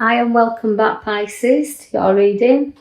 Hi and welcome back, Pisces, to your reading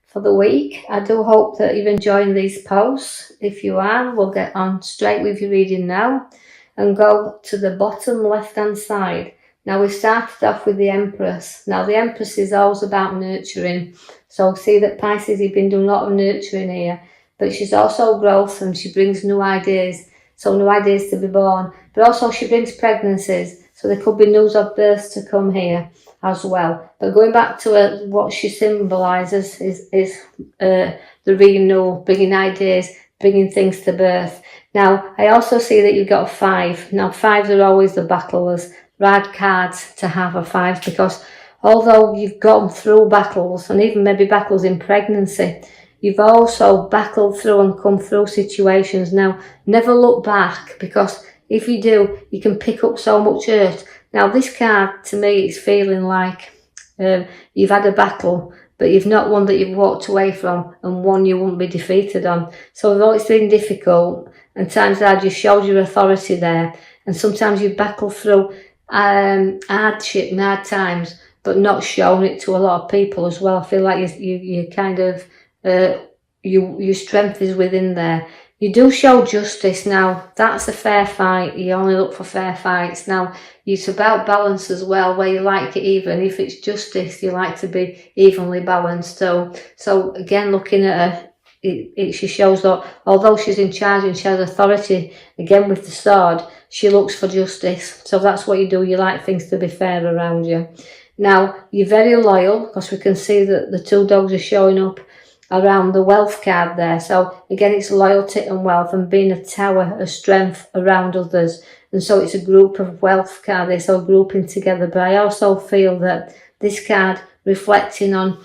for the week. I do hope that you're enjoying these posts. If you are, we'll get on straight with your reading now and go to the bottom left hand side. Now, we started off with the Empress. Now, the Empress is always about nurturing. So see that Pisces, you've been doing a lot of nurturing here, but she's also growth and she brings new ideas. So new ideas to be born, but also she brings pregnancies. So there could be news of births to come here as well. But going back to what she symbolises is the renewal, bringing ideas, bringing things to birth. Now, I also see that you've got a 5. Now, 5s are always the battlers. Right cards to have a 5 because although you've gone through battles and even maybe battles in pregnancy, you've also battled through and come through situations. Now, never look back because if you do, you can pick up so much hurt. Now, this card, to me, is feeling like you've had a battle, but you've not one that you've walked away from and one you won't be defeated on. So although it's been difficult and times hard, you showed your authority there. And sometimes you battle through hardship and hard times, but not showing it to a lot of people as well. I feel like you kind of, your strength is within there. You do show justice. Now, that's a fair fight. You only look for fair fights. Now, it's about balance as well, where you like it even. If it's justice, you like to be evenly balanced. So again, looking at her, she shows that although she's in charge and she has authority, again with the sword, she looks for justice. So that's what you do. You like things to be fair around you. Now, you're very loyal because we can see that the 2 dogs are showing up around the wealth card there. So again, it's loyalty and wealth and being a tower of strength around others. And so it's a group of wealth card. They're so grouping together. But I also feel that this card reflecting on,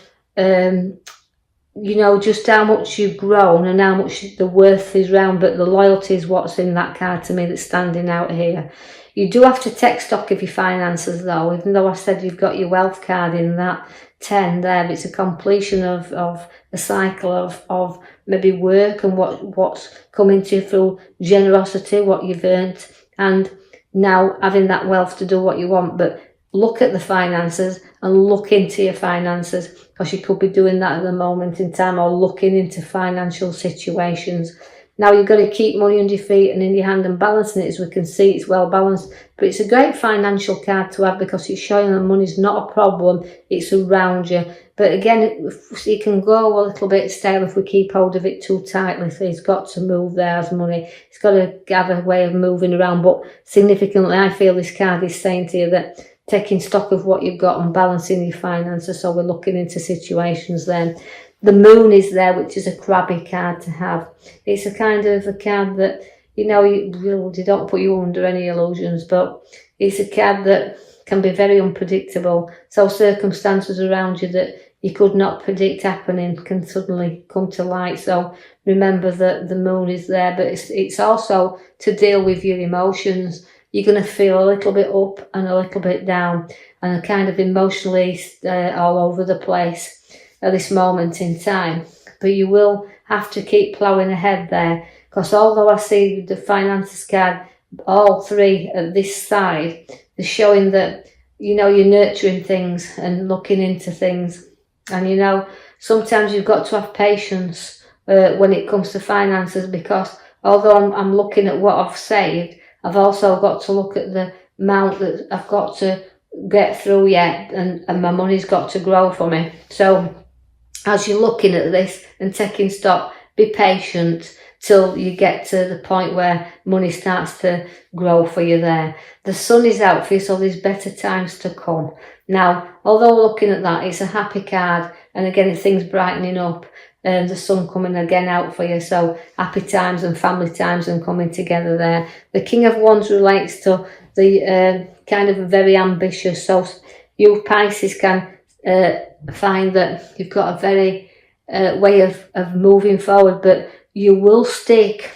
just how much you've grown and how much the worth is round. But the loyalty is what's in that card to me that's standing out here. You do have to take stock of your finances though, even though I said you've got your wealth card in that 10 there. It's a completion of a cycle of maybe work and what's coming to you through generosity, what you've earned, and now having that wealth to do what you want. But look at the finances and look into your finances because you could be doing that at the moment in time or looking into financial situations. Now, you've got to keep money under your feet and in your hand and balancing it. As we can see, it's well balanced. But it's a great financial card to have because it's showing that money's not a problem. It's around you. But again, it can go a little bit stale if we keep hold of it too tightly. So it's got to move there as money. It's got to have a way of moving around. But significantly, I feel this card is saying to you that taking stock of what you've got and balancing your finances. So we're looking into situations then. The moon is there, which is a crabby card to have. It's a kind of a card that, you don't put you under any illusions, but it's a card that can be very unpredictable. So circumstances around you that you could not predict happening can suddenly come to light. So remember that the moon is there, but it's also to deal with your emotions. You're going to feel a little bit up and a little bit down and kind of emotionally all over the place at this moment in time. But you will have to keep ploughing ahead there because although I see the finances card, all 3 at this side, they're showing that, you're nurturing things and looking into things. And, sometimes you've got to have patience when it comes to finances because although I'm looking at what I've saved, I've also got to look at the amount that I've got to get through yet and my money's got to grow for me. So as you're looking at this and taking stock, be patient till you get to the point where money starts to grow for you there. The sun is out for you, so there's better times to come. Now, although looking at that, it's a happy card. And again, things brightening up and the sun coming again out for you. So happy times and family times and coming together there. The King of Wands relates to the kind of very ambitious. So you Pisces can find that you've got a very way of moving forward, but you will stick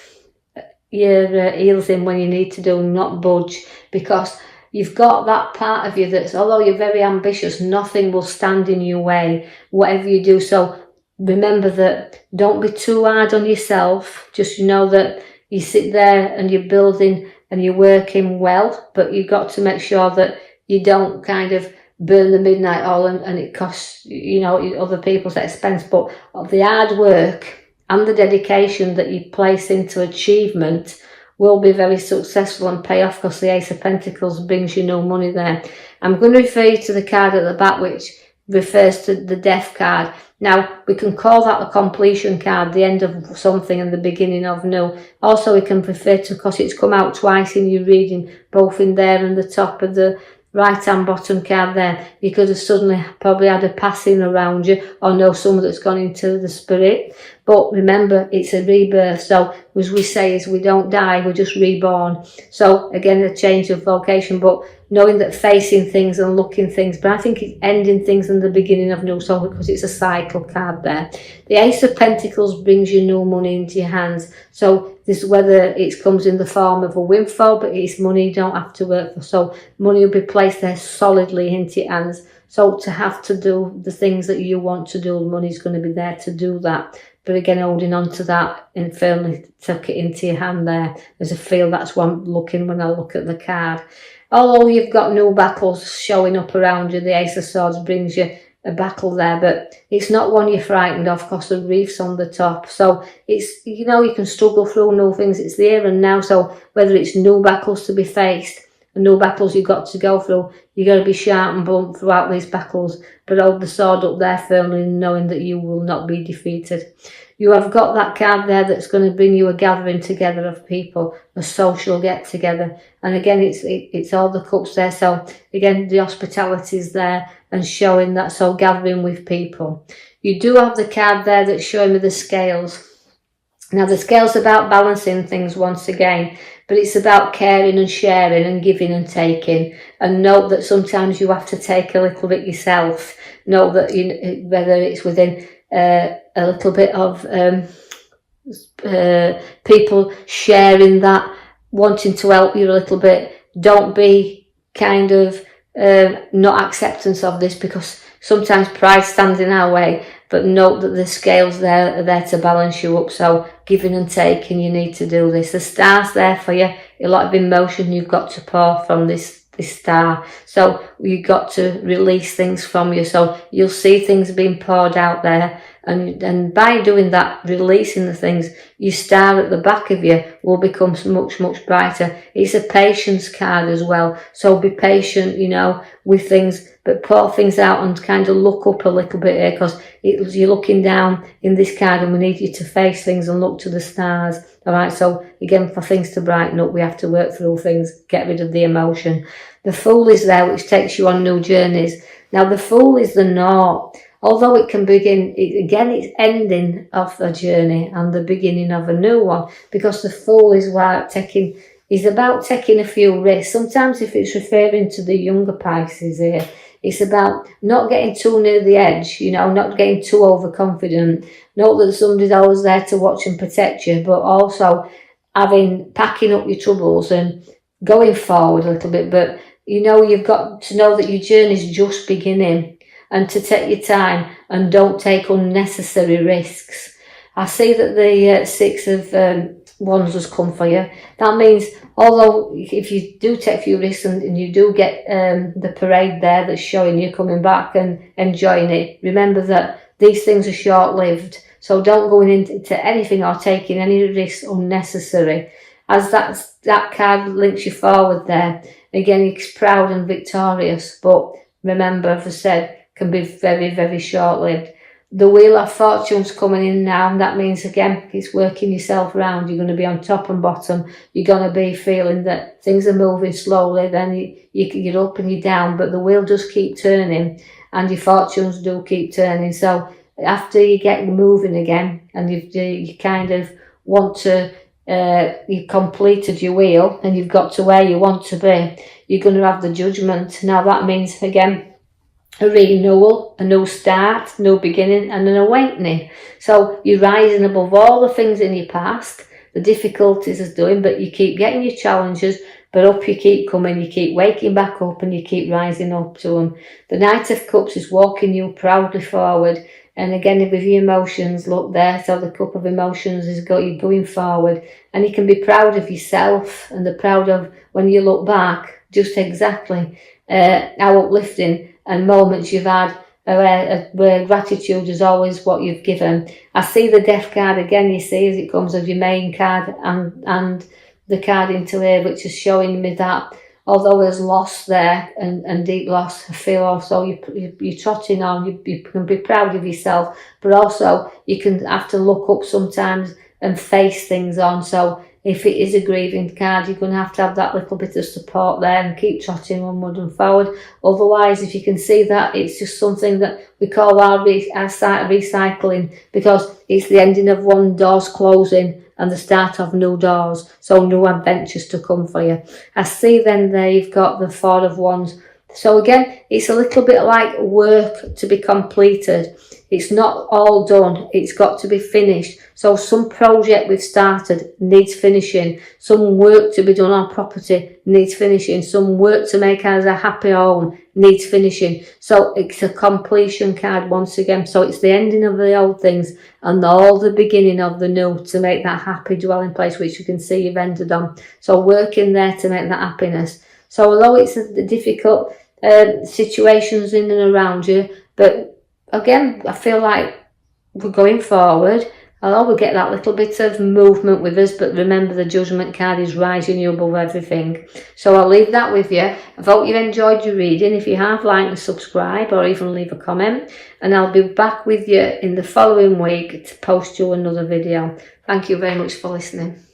your heels in when you need to do, not budge, because you've got that part of you that's, although you're very ambitious, nothing will stand in your way, whatever you do. So remember that don't be too hard on yourself. Just know that you sit there and you're building and you're working well, but you've got to make sure that you don't kind of burn the midnight oil and it costs, you know, other people's expense. But the hard work and the dedication that you place into achievement will be very successful and pay off, because the Ace of Pentacles brings you no money there. I'm going to refer you to the card at the back, which refers to the Death card. Now, we can call that the completion card, the end of something and the beginning of new. Also, we can refer to, because it's come out twice in your reading, both in there and the top of the right hand bottom card there. You could have suddenly probably had a passing around you, or know someone that's gone into the spirit. But remember, it's a rebirth. So as we say, is we don't die, we're just reborn. So again, a change of vocation, but knowing that facing things and looking things, but I think it's ending things and the beginning of new, so because it's a cycle card there. The Ace of Pentacles brings you new money into your hands. So this, whether it comes in the form of a windfall, but it's money you don't have to work for. So money will be placed there solidly into your hands. So to have to do the things that you want to do, money's going to be there to do that. But again, holding on to that and firmly tuck it into your hand there. As I feel that's what I'm looking when I look at the card. Although you've got new battles showing up around you, the Ace of Swords brings you a battle there, but it's not one you're frightened of, because the reef's on the top. So it's, you know, you can struggle through new things. It's the here and now. So whether it's new battles to be faced and new battles you've got to go through, you've got to be sharp and blunt throughout these battles, but hold the sword up there firmly, knowing that you will not be defeated. You have got that card there that's going to bring you a gathering together of people, a social get together. And again, it's all the cups there. So again, the hospitality is there and showing that, so gathering with people. You do have the card there that's showing me the scales. Now the scale's about balancing things once again, but it's about caring and sharing and giving and taking. And note that sometimes you have to take a little bit yourself. Note that whether it's within a little bit of people sharing that, wanting to help you a little bit. Don't be kind of not acceptance of this, because sometimes pride stands in our way. But note that the scales there are there to balance you up. So giving and taking, you need to do this. The star's there for you. A lot of emotion you've got to pour from this star. So you've got to release things from you. So you'll see things being poured out there. And by doing that, releasing the things, your star at the back of you will become much, much brighter. It's a patience card as well. So be patient, you know, with things, but pour things out and kind of look up a little bit here, because you're looking down in this card, and we need you to face things and look to the stars. All right. So again, for things to brighten up, we have to work through things, get rid of the emotion. The Fool is there, which takes you on new journeys. Now, the Fool is the naught. Although it can begin, again, it's ending of a journey and the beginning of a new one, because the Fool is about taking a few risks. Sometimes if it's referring to the younger Pisces here, it's about not getting too near the edge, you know, not getting too overconfident. Note that somebody's always there to watch and protect you, but also packing up your troubles and going forward a little bit. But, you know, you've got to know that your journey's just beginning, and to take your time and don't take unnecessary risks. I see that the Six of Wands has come for you. That means, although if you do take a few risks and you do get the parade there that's showing you coming back and enjoying it, remember that these things are short-lived. So don't go into anything or taking any risks unnecessary. As that card links you forward there, again, it's proud and victorious. But remember, as I said, can be very, very short-lived. The Wheel of Fortune's coming in now, and that means, again, it's working yourself around. You're going to be on top and bottom. You're going to be feeling that things are moving slowly, then you're up and you're down, but the wheel does keep turning, and your fortunes do keep turning. So after you get moving again, and you kind of want to, you've completed your wheel, and you've got to where you want to be, you're going to have the Judgment. Now that means, again, a renewal, a new start, new beginning, and an awakening. So you're rising above all the things in your past, the difficulties is doing, but you keep getting your challenges, but up you keep coming, you keep waking back up, and you keep rising up to them. The Knight of Cups is walking you proudly forward, and again, with your emotions, look there, so the cup of emotions has got you going forward, and you can be proud of yourself, and the proud of when you look back, just exactly how uplifting and moments you've had where gratitude is always what you've given. I see the death card again, you see, as it comes as your main card, and the card into here, which is showing me that although there's loss there and deep loss, I feel also you're trotting on, you can be proud of yourself, but also you can have to look up sometimes and face things on. So if it is a grieving card, you're going to have that little bit of support there and keep trotting onward and forward. Otherwise, if you can see that, it's just something that we call our site of recycling, because it's the ending of one door's closing and the start of new doors, so new adventures to come for you. I see then there you've got the Four of Wands. So again, it's a little bit like work to be completed. It's not all done, it's got to be finished. So some project we've started needs finishing. Some work to be done on property needs finishing. Some work to make us a happy home needs finishing. So it's a completion card once again. So it's the ending of the old things and all the beginning of the new to make that happy dwelling place, which you can see you've ended on. So working there to make that happiness. So although it's a difficult situations in and around you, but again, I feel like we're going forward. Although we get that little bit of movement with us, but remember the Judgment card is rising you above everything. So I'll leave that with you. I hope you've enjoyed your reading. If you have, like and subscribe, or even leave a comment. And I'll be back with you in the following week to post you another video. Thank you very much for listening.